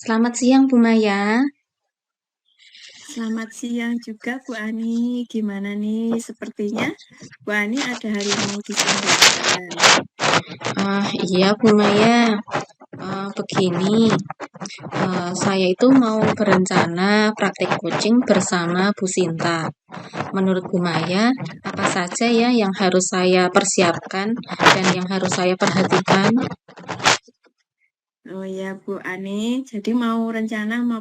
Selamat siang Bu Maya. Selamat siang juga Bu Ani. Gimana nih? Sepertinya Bu Ani ada hal yang mau disampaikan. Iya Bu Maya. Begini, saya itu mau berencana praktek coaching bersama Bu Sinta. Menurut Bu Maya, apa saja ya yang harus saya persiapkan dan yang harus saya perhatikan? Oh ya Bu Ani, jadi mau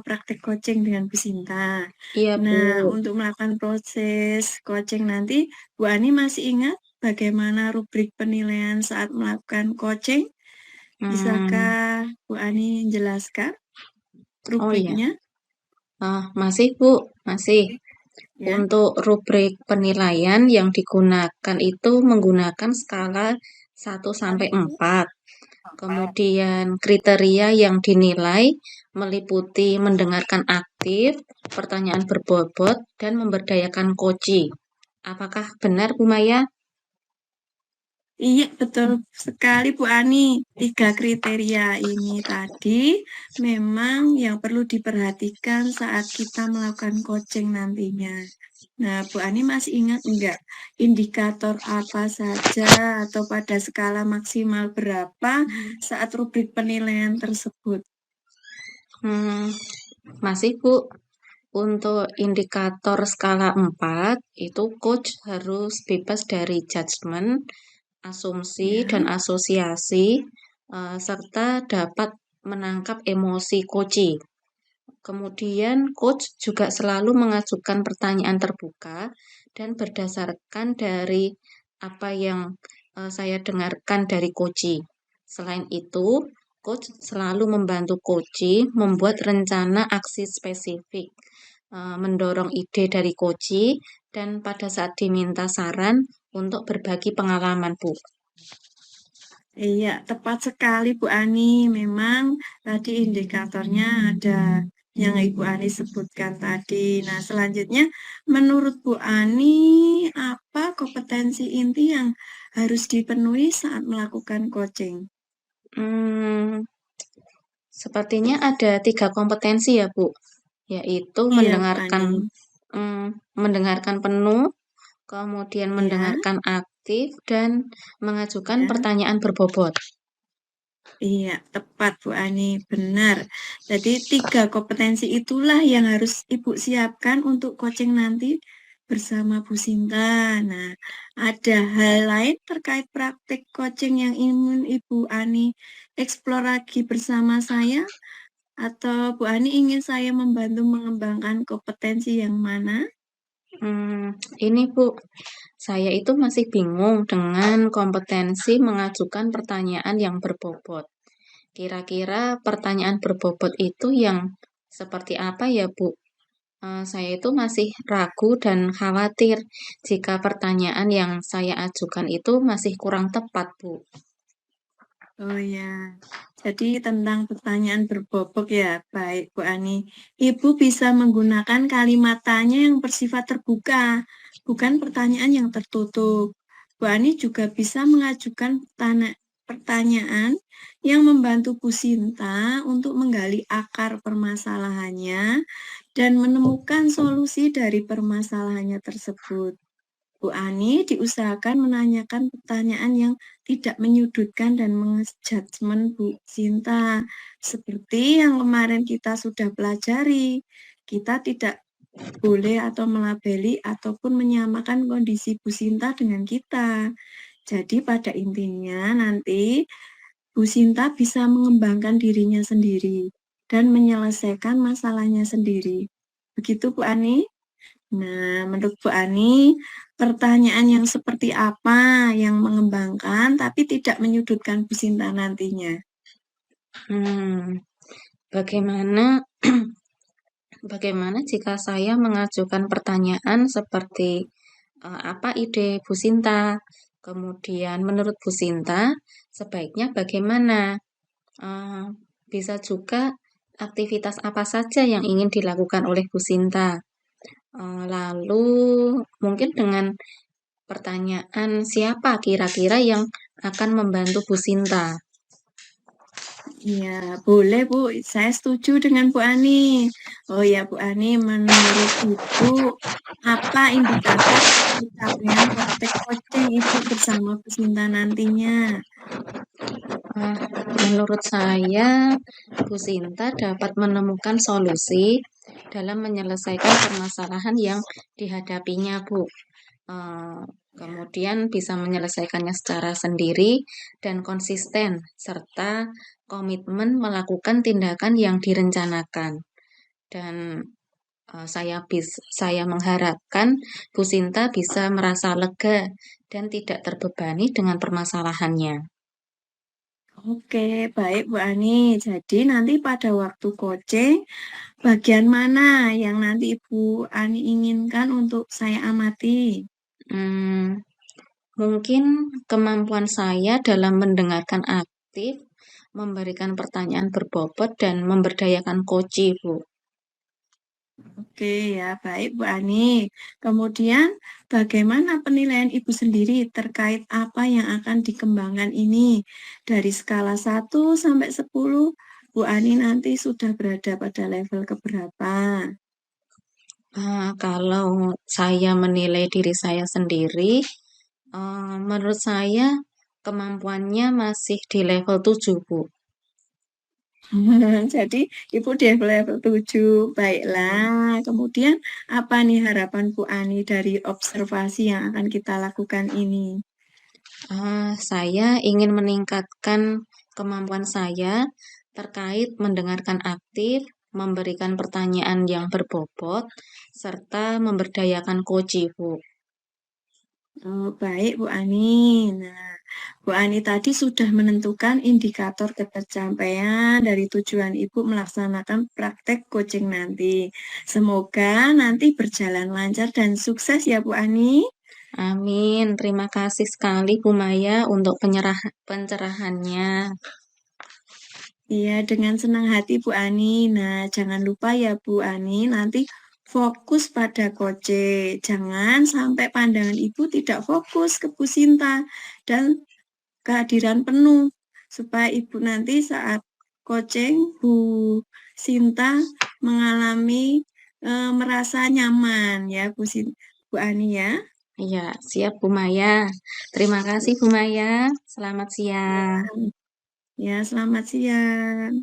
praktek coaching dengan Bu Sinta. Iya Bu. Nah, untuk melakukan proses coaching nanti, Bu Ani masih ingat bagaimana rubrik penilaian saat melakukan coaching? Hmm, Bisakah Bu Ani jelaskan oh iya, rubriknya? masih Bu, masih. Ya. Untuk rubrik penilaian yang digunakan itu menggunakan skala 1 sampai 4. Kemudian kriteria yang dinilai meliputi mendengarkan aktif, pertanyaan berbobot, dan memberdayakan koci. Apakah benar Bu Maya? Iya, betul sekali Bu Ani. Tiga kriteria ini tadi memang yang perlu diperhatikan saat kita melakukan coaching nantinya. Nah, Bu Ani masih ingat enggak indikator apa saja atau pada skala maksimal berapa saat rubrik penilaian tersebut? Hmm, masih Bu. Untuk indikator skala 4, itu coach harus bebas dari judgement, asumsi, dan Ya. asosiasi, serta dapat menangkap emosi coach. Kemudian coach juga selalu mengajukan pertanyaan terbuka dan berdasarkan dari apa yang saya dengarkan dari coach. Selain itu, coach selalu membantu coach membuat rencana aksi spesifik, mendorong ide dari coach, dan pada saat diminta saran untuk berbagi pengalaman, Bu. Iya, tepat sekali Bu Ani. Memang tadi indikatornya ada yang Ibu Ani sebutkan tadi. Nah, selanjutnya menurut Bu Ani, apa kompetensi inti yang harus dipenuhi saat melakukan coaching? Hmm, Sepertinya ada 3 kompetensi ya, Bu, yaitu Iya, Bu Ani. mendengarkan penuh, kemudian Iya, mendengarkan aktif, dan mengajukan ya. pertanyaan berbobot. Iya, tepat Bu Ani, benar. Jadi tiga kompetensi itulah yang harus Ibu siapkan untuk coaching nanti bersama Bu Sinta. Nah, ada hal lain terkait praktik coaching yang ingin Ibu Ani eksplor lagi bersama saya? Atau Bu Ani ingin saya membantu mengembangkan kompetensi yang mana? Hmm, ini Bu, saya itu masih bingung dengan kompetensi mengajukan pertanyaan yang berbobot. Kira-kira pertanyaan berbobot itu yang seperti apa ya, Bu? Saya itu masih ragu dan khawatir jika pertanyaan yang saya ajukan itu masih kurang tepat, Bu. Oh ya, jadi tentang pertanyaan berbobot ya, baik Bu Ani. Ibu bisa menggunakan kalimat tanya yang bersifat terbuka, bukan pertanyaan yang tertutup. Bu Ani juga bisa mengajukan pertanyaan yang membantu Bu Sinta untuk menggali akar permasalahannya dan menemukan solusi dari permasalahannya tersebut. Bu Ani diusahakan menanyakan pertanyaan yang tidak menyudutkan dan mengejudgment Bu Sinta. Seperti yang kemarin kita sudah pelajari, kita tidak boleh atau melabeli ataupun menyamakan kondisi Bu Sinta dengan kita. Jadi pada intinya nanti Bu Sinta bisa mengembangkan dirinya sendiri dan menyelesaikan masalahnya sendiri. Begitu Bu Ani? Nah, menurut Bu Ani, pertanyaan yang seperti apa yang mengembangkan tapi tidak menyudutkan Bu Sinta nantinya? Hmm, bagaimana bagaimana jika saya mengajukan pertanyaan seperti apa ide Bu Sinta? Kemudian menurut Bu Sinta, sebaiknya bagaimana? Eh, Bisa juga aktivitas apa saja yang ingin dilakukan oleh Bu Sinta. Lalu mungkin dengan pertanyaan siapa kira-kira yang akan membantu Bu Sinta? Iya, boleh Bu. Saya setuju dengan Bu Ani. Oh ya Bu Ani, menurut Ibu, apa indikator pencapaian praktek coaching Ibu bersama Bu Sinta nantinya? Ah, menurut saya, Bu Sinta dapat menemukan solusi dalam menyelesaikan permasalahan yang dihadapinya, Bu. Eh, Kemudian bisa menyelesaikannya secara sendiri dan konsisten, serta komitmen melakukan tindakan yang direncanakan. Dan saya mengharapkan Bu Sinta bisa merasa lega dan tidak terbebani dengan permasalahannya. Oke, baik Bu Ani. Jadi nanti pada waktu coaching, bagian mana yang nanti Ibu Ani inginkan untuk saya amati? Hmm, Mungkin kemampuan saya dalam mendengarkan aktif, memberikan pertanyaan berbobot, dan memberdayakan koci, Bu. Oke ya, baik Bu Ani. Kemudian bagaimana penilaian Ibu sendiri terkait apa yang akan dikembangkan ini? Dari skala 1 sampai 10, Bu Ani nanti sudah berada pada level keberapa? Kalau saya menilai diri saya sendiri, menurut saya kemampuannya masih di level 7, Bu. Jadi Ibu di level 7. Baiklah. Kemudian apa nih harapan Bu Ani dari observasi yang akan kita lakukan ini? Saya ingin meningkatkan kemampuan saya terkait mendengarkan aktif, memberikan pertanyaan yang berbobot, serta memberdayakan koci, Bu. Oh, baik Bu Ani. Nah, Bu Ani tadi sudah menentukan indikator ketercapaian dari tujuan Ibu melaksanakan praktek coaching nanti. Semoga nanti berjalan lancar dan sukses ya Bu Ani. Amin. Terima kasih sekali Bu Maya untuk pencerahannya. Iya, dengan senang hati Bu Ani. Nah, jangan lupa ya Bu Ani, nanti fokus pada coaching. Jangan sampai pandangan Ibu tidak fokus ke Bu Sinta dan kehadiran penuh supaya Ibu nanti saat coaching Bu Sinta mengalami merasa nyaman ya Bu Ani ya. Iya, siap Bu Maya. Terima kasih Bu Maya. Selamat siang. Ya, selamat siang.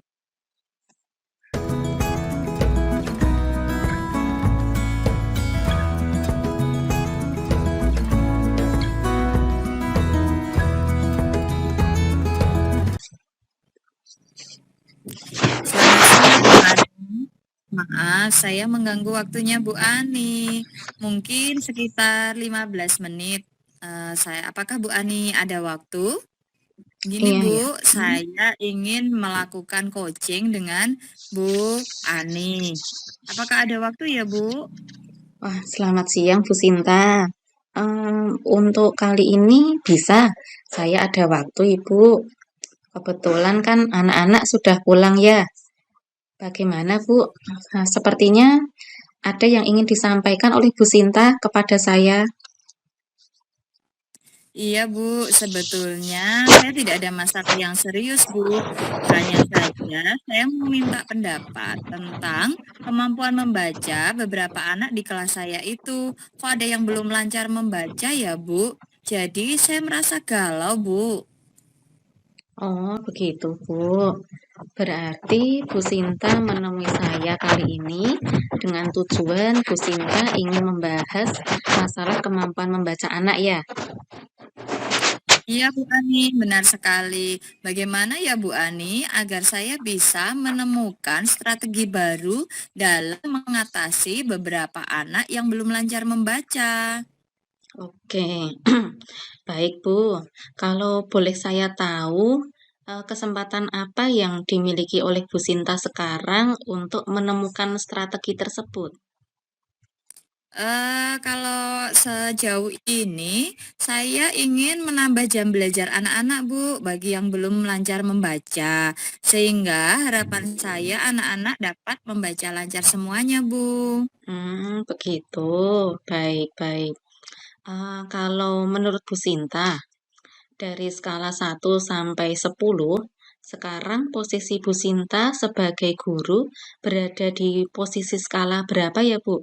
Selamat siang, Bu Ani. Maaf, saya mengganggu waktunya Bu Ani. Mungkin sekitar 15 menit. Apakah Bu Ani ada waktu? Gini Iya, iya. Bu, saya ingin melakukan coaching dengan Bu Ani. Apakah ada waktu ya Bu? Wah, selamat siang Bu Sinta. Untuk kali ini bisa. Saya ada waktu Ibu. Kebetulan kan anak-anak sudah pulang ya. Bagaimana Bu? Sepertinya ada yang ingin disampaikan oleh Bu Sinta kepada saya. Iya Bu, sebetulnya saya tidak ada masalah yang serius Bu. Hanya saja saya meminta pendapat tentang kemampuan membaca beberapa anak di kelas saya itu. Kok ada yang belum lancar membaca ya Bu? Jadi saya merasa galau Bu. Oh, begitu Bu. Berarti Bu Sinta menemui saya kali ini dengan tujuan Bu Sinta ingin membahas masalah kemampuan membaca anak ya. Iya Bu Ani, benar sekali. Bagaimana ya Bu Ani agar saya bisa menemukan strategi baru dalam mengatasi beberapa anak yang belum lancar membaca? Oke, baik Bu. Kalau boleh saya tahu, kesempatan apa yang dimiliki oleh Bu Sinta sekarang untuk menemukan strategi tersebut? Kalau sejauh ini, saya ingin menambah jam belajar anak-anak, Bu, bagi yang belum lancar membaca. Sehingga harapan saya anak-anak dapat membaca lancar semuanya, Bu. Begitu. Baik, baik. Kalau menurut Bu Sinta, dari skala 1 sampai 10, Sekarang posisi Bu Sinta sebagai guru berada di posisi skala berapa ya, Bu?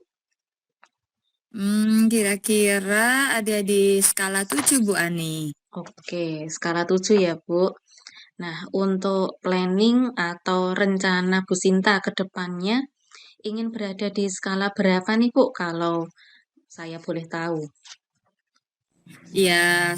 Kira-kira ada di skala 7, Bu Ani. Oke, skala 7 ya, Bu. Nah, untuk planning atau rencana Bu Sinta ke depannya ingin berada di skala berapa nih, Bu, kalau saya boleh tahu? Ya,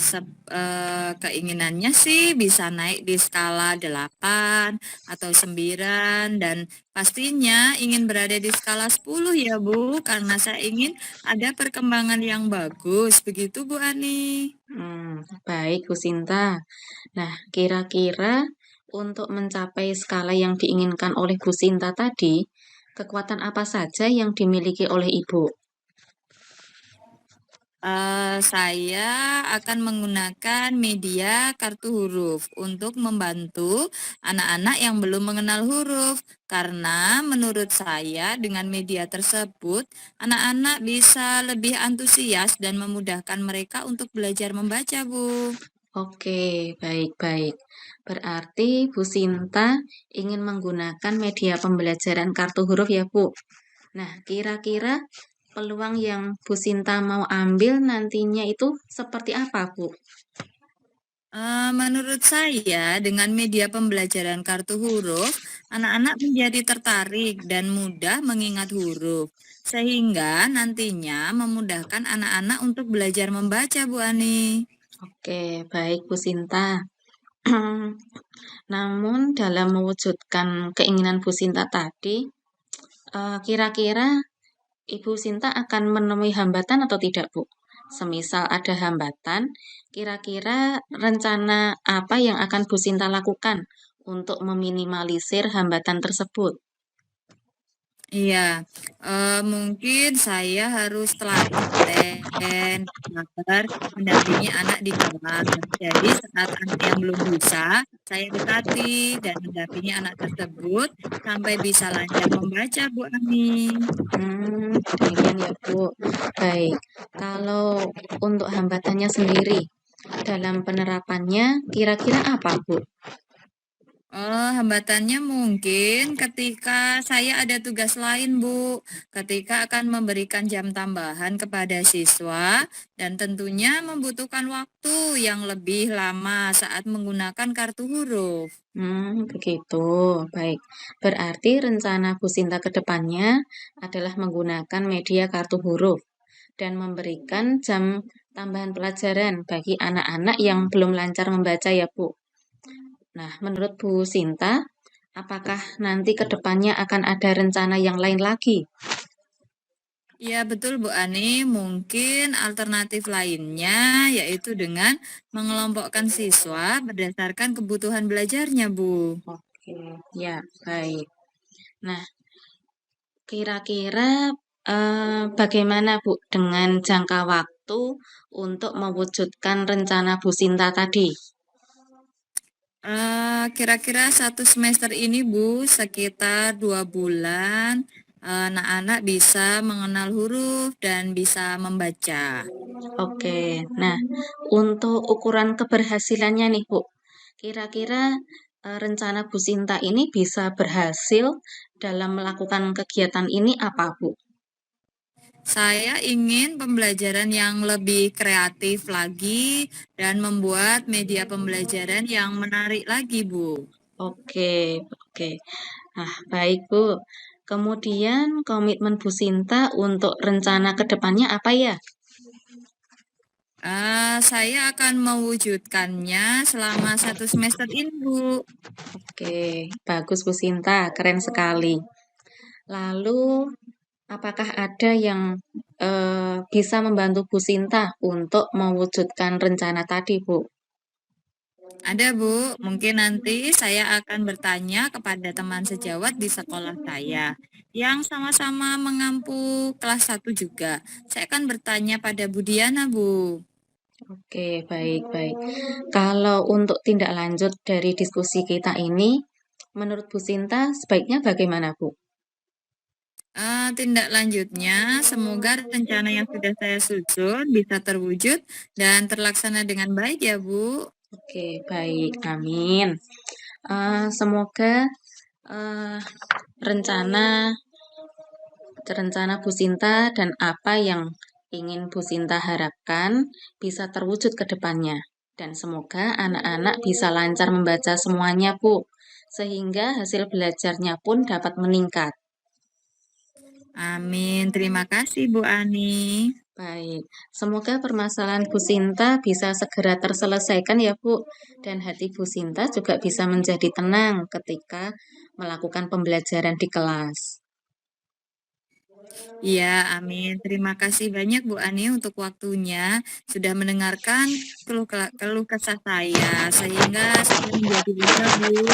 keinginannya sih bisa naik di skala 8 atau 9 dan pastinya ingin berada di skala 10 ya Bu, karena saya ingin ada perkembangan yang bagus. Begitu Bu Ani. Baik, Bu Sinta. Nah, kira-kira untuk mencapai skala yang diinginkan oleh Bu Sinta tadi, kekuatan apa saja yang dimiliki oleh Ibu? Saya akan menggunakan media kartu huruf untuk membantu anak-anak yang belum mengenal huruf. Karena menurut saya dengan media tersebut, anak-anak bisa lebih antusias dan memudahkan mereka untuk belajar membaca, Bu. Oke, baik-baik. Berarti Bu Sinta ingin menggunakan media pembelajaran kartu huruf ya, Bu. Nah, kira-kira peluang yang Bu Sinta mau ambil nantinya itu seperti apa, Bu? Menurut saya, dengan media pembelajaran kartu huruf, anak-anak menjadi tertarik dan mudah mengingat huruf, sehingga nantinya memudahkan anak-anak untuk belajar membaca, Bu Ani. Oke, baik Bu Sinta. Namun dalam mewujudkan keinginan Bu Sinta tadi, kira-kira Ibu Sinta akan menemui hambatan atau tidak, Bu? Semisal ada hambatan, kira-kira rencana apa yang akan Bu Sinta lakukan untuk meminimalisir hambatan tersebut? Iya, mungkin saya harus telaten, sabar, mendampingi anak di kelas. Jadi saat anak yang belum bisa, saya dekati dan mendampingi anak tersebut sampai bisa lancar membaca, Bu Ani. Demikian ya, Bu. Baik, kalau untuk hambatannya sendiri, dalam penerapannya kira-kira apa, Bu? Hambatannya mungkin ketika saya ada tugas lain, Bu. Ketika akan memberikan jam tambahan kepada siswa dan tentunya membutuhkan waktu yang lebih lama saat menggunakan kartu huruf. Begitu. Baik. Berarti rencana Bu Sinta ke depannya adalah menggunakan media kartu huruf dan memberikan jam tambahan pelajaran bagi anak-anak yang belum lancar membaca ya, Bu. Nah, menurut Bu Sinta, apakah nanti ke depannya akan ada rencana yang lain lagi? Ya, betul Bu Ani. Mungkin alternatif lainnya yaitu dengan mengelompokkan siswa berdasarkan kebutuhan belajarnya, Bu. Oke, ya, baik. Nah, kira-kira bagaimana Bu dengan jangka waktu untuk mewujudkan rencana Bu Sinta tadi? Kira-kira 1 semester ini Bu, sekitar 2 bulan, anak-anak bisa mengenal huruf dan bisa membaca. Oke, nah untuk ukuran keberhasilannya nih Bu, kira-kira rencana Bu Sinta ini bisa berhasil dalam melakukan kegiatan ini apa Bu? Saya ingin pembelajaran yang lebih kreatif lagi dan membuat media pembelajaran yang menarik lagi, Bu. Oke, oke. Nah, baik Bu. Kemudian komitmen Bu Sinta untuk rencana ke depannya apa ya? Saya akan mewujudkannya selama 1 semester ini, Bu. Oke, bagus Bu Sinta, keren sekali. Lalu, apakah ada yang bisa membantu Bu Sinta untuk mewujudkan rencana tadi, Bu? Ada, Bu. Mungkin nanti saya akan bertanya kepada teman sejawat di sekolah saya yang sama-sama mengampu kelas 1 juga. Saya akan bertanya pada Bu Diana, Bu. Oke, baik-baik. Kalau untuk tindak lanjut dari diskusi kita ini, menurut Bu Sinta sebaiknya bagaimana, Bu? Tindak lanjutnya, semoga rencana yang sudah saya susun bisa terwujud dan terlaksana dengan baik ya, Bu. Oke, baik. Amin. Semoga eh, rencana rencana Bu Sinta dan apa yang ingin Bu Sinta harapkan bisa terwujud ke depannya. Dan semoga anak-anak bisa lancar membaca semuanya, Bu, sehingga hasil belajarnya pun dapat meningkat. Amin. Terima kasih Bu Ani. Baik, semoga permasalahan Bu Sinta bisa segera terselesaikan ya Bu, dan hati Bu Sinta juga bisa menjadi tenang ketika melakukan pembelajaran di kelas. Iya, amin. Terima kasih banyak Bu Ani untuk waktunya sudah mendengarkan keluh kesah saya sehingga saya menjadi lega Bu.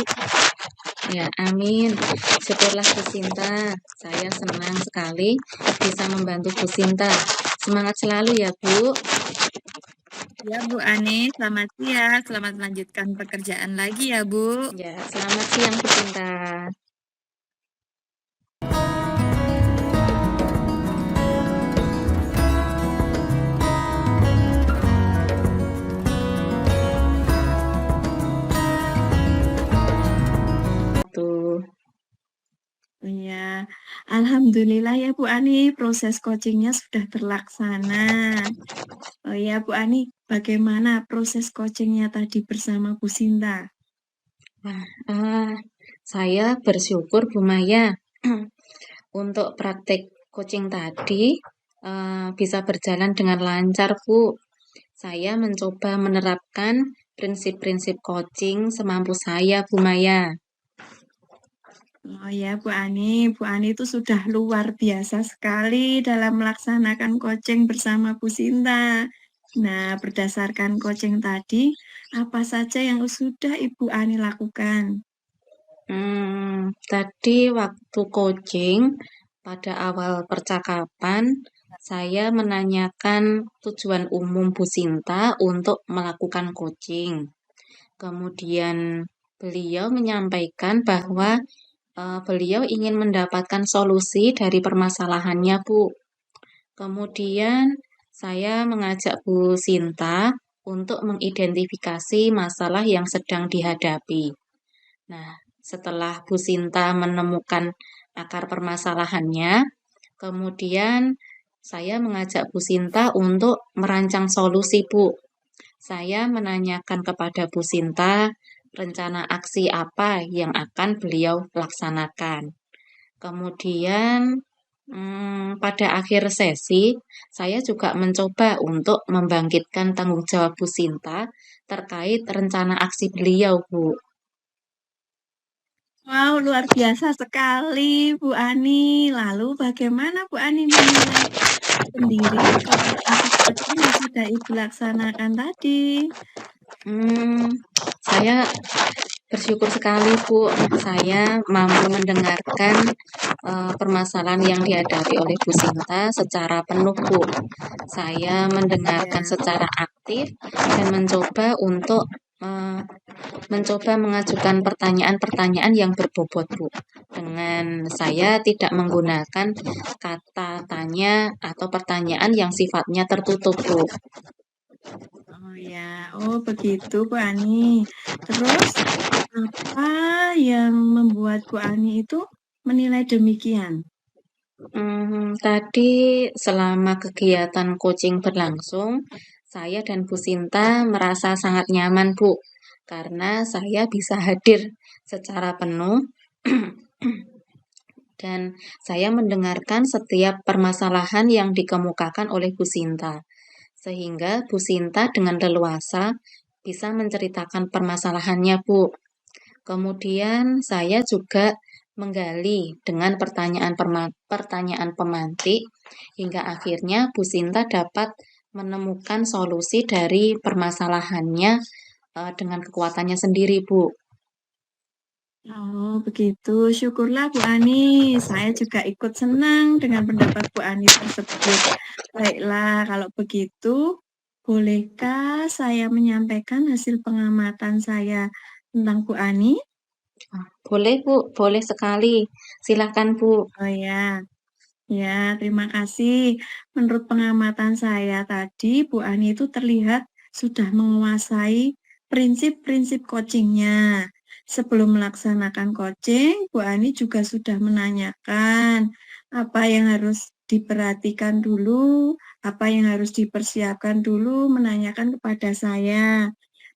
Ya, amin. Syukurlah Bu Sinta. Saya senang sekali bisa membantu Bu Sinta. Semangat selalu ya Bu. Ya Bu Ani, selamat siang. Selamat melanjutkan pekerjaan lagi ya Bu. Ya, selamat siang Bu Sinta. Tuh. Iya, alhamdulillah ya Bu Ani, proses coachingnya sudah terlaksana. Oh ya Bu Ani, bagaimana proses coachingnya tadi bersama Bu Sinta? Saya bersyukur Bu Maya untuk praktek coaching tadi bisa berjalan dengan lancar Bu. Saya mencoba menerapkan prinsip-prinsip coaching semampu saya Bu Maya. Oh ya Bu Ani itu sudah luar biasa sekali dalam melaksanakan coaching bersama Bu Sinta. Nah, berdasarkan coaching tadi, apa saja yang sudah Ibu Ani lakukan? Tadi waktu coaching pada awal percakapan saya menanyakan tujuan umum Bu Sinta untuk melakukan coaching. Kemudian beliau menyampaikan bahwa beliau ingin mendapatkan solusi dari permasalahannya, Bu. Kemudian saya mengajak Bu Sinta untuk mengidentifikasi masalah yang sedang dihadapi. Nah, setelah Bu Sinta menemukan akar permasalahannya, kemudian saya mengajak Bu Sinta untuk merancang solusi, Bu. Saya menanyakan kepada Bu Sinta rencana aksi apa yang akan beliau laksanakan. Kemudian pada akhir sesi, saya juga mencoba untuk membangkitkan tanggung jawab Bu Sinta terkait rencana aksi beliau, Bu. Wow, luar biasa sekali Bu Ani. Lalu bagaimana Bu Ani menilai sendiri kompetensi coaching yang sudah Ibu laksanakan tadi? Saya bersyukur sekali Bu, saya mampu mendengarkan permasalahan yang dihadapi oleh Bu Sinta secara penuh Bu. Saya mendengarkan Ya. secara aktif dan mencoba untuk mengajukan pertanyaan-pertanyaan yang berbobot Bu. Dengan saya tidak menggunakan kata tanya atau pertanyaan yang sifatnya tertutup Bu. Oh ya, oh begitu Bu Ani. Terus apa yang membuat Bu Ani itu menilai demikian? Tadi selama kegiatan coaching berlangsung, saya dan Bu Sinta merasa sangat nyaman Bu, karena saya bisa hadir secara penuh dan saya mendengarkan setiap permasalahan yang dikemukakan oleh Bu Sinta, sehingga Bu Sinta dengan leluasa bisa menceritakan permasalahannya Bu. Kemudian saya juga menggali dengan pertanyaan pemantik hingga akhirnya Bu Sinta dapat menemukan solusi dari permasalahannya dengan kekuatannya sendiri, Bu. Oh begitu, syukurlah Bu Ani. Saya juga ikut senang dengan pendapat Bu Ani tersebut. Baiklah, kalau begitu, bolehkah saya menyampaikan hasil pengamatan saya tentang Bu Ani? Boleh, Bu. Boleh sekali. Silahkan, Bu. Oh ya, ya terima kasih. Menurut pengamatan saya tadi, Bu Ani itu terlihat sudah menguasai prinsip-prinsip coachingnya. sebelum melaksanakan coaching, Bu Ani juga sudah menanyakan apa yang harus diperhatikan dulu, apa yang harus dipersiapkan dulu, menanyakan kepada saya.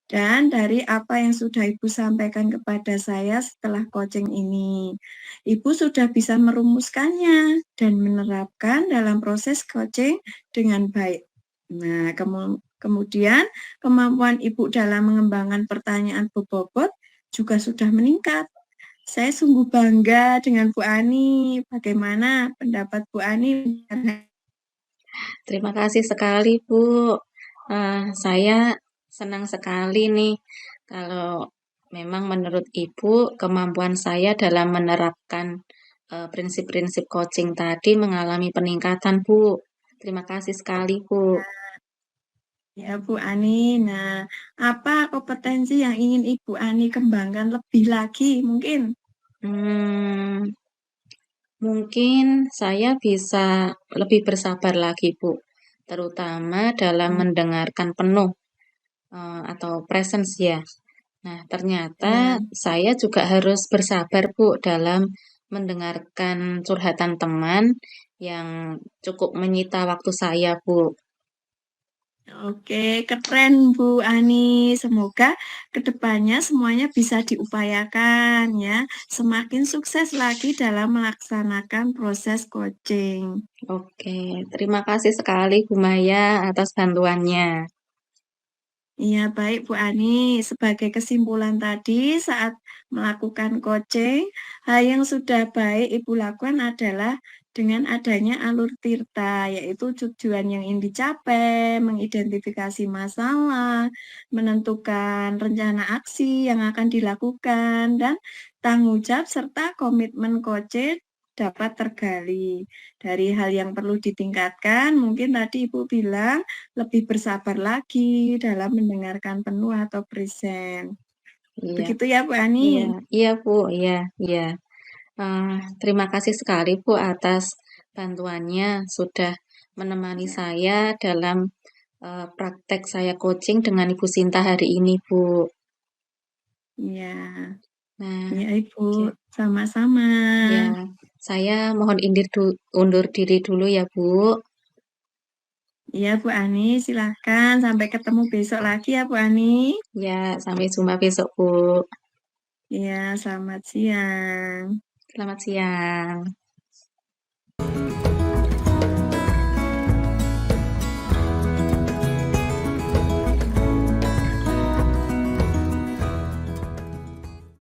Dan dari apa yang sudah Ibu sampaikan kepada saya setelah coaching ini, Ibu sudah bisa merumuskannya dan menerapkan dalam proses coaching dengan baik. Nah, kemudian kemampuan Ibu dalam mengembangkan pertanyaan berbobot juga sudah meningkat. Saya sungguh bangga dengan Bu Ani. Bagaimana pendapat Bu Ani? Terima kasih sekali, Bu. Saya senang sekali nih kalau memang menurut Ibu kemampuan saya dalam menerapkan prinsip-prinsip coaching tadi mengalami peningkatan, Bu. Terima kasih sekali, Bu. Ya, Bu Ani. Nah, apa kompetensi yang ingin Ibu Ani kembangkan lebih lagi mungkin? Hmm, Mungkin saya bisa lebih bersabar lagi, Bu, terutama dalam mendengarkan penuh atau presence ya. Nah, ternyata Ya, saya juga harus bersabar, Bu, dalam mendengarkan curhatan teman yang cukup menyita waktu saya, Bu. oke, keren Bu Ani. Semoga kedepannya semuanya bisa diupayakan ya. Semakin sukses lagi dalam melaksanakan proses coaching. Oke, terima kasih sekali Bu Maya atas bantuannya. Iya, baik Bu Ani. Sebagai kesimpulan tadi, saat melakukan coaching, hal yang sudah baik Ibu lakukan adalah dengan adanya alur tirta, yaitu tujuan yang ingin dicapai, mengidentifikasi masalah, menentukan rencana aksi yang akan dilakukan, dan tanggung jawab serta komitmen coaching dapat tergali. Dari hal yang perlu ditingkatkan, mungkin tadi Ibu bilang, lebih bersabar lagi dalam mendengarkan penuh atau present. Iya, Begitu ya Bu iya, Ani? iya Bu, iya, iya. Terima kasih sekali Bu atas bantuannya sudah menemani Ya, saya dalam praktek saya coaching dengan Ibu Sinta hari ini, Bu. ya, Nah, ya Ibu, oke. sama-sama. Ya, saya mohon undur diri dulu ya, Bu. Ya Bu Ani, silahkan. Sampai ketemu besok lagi ya Bu Ani. Ya, sampai jumpa besok, Bu. Ya, selamat siang. Selamat siang.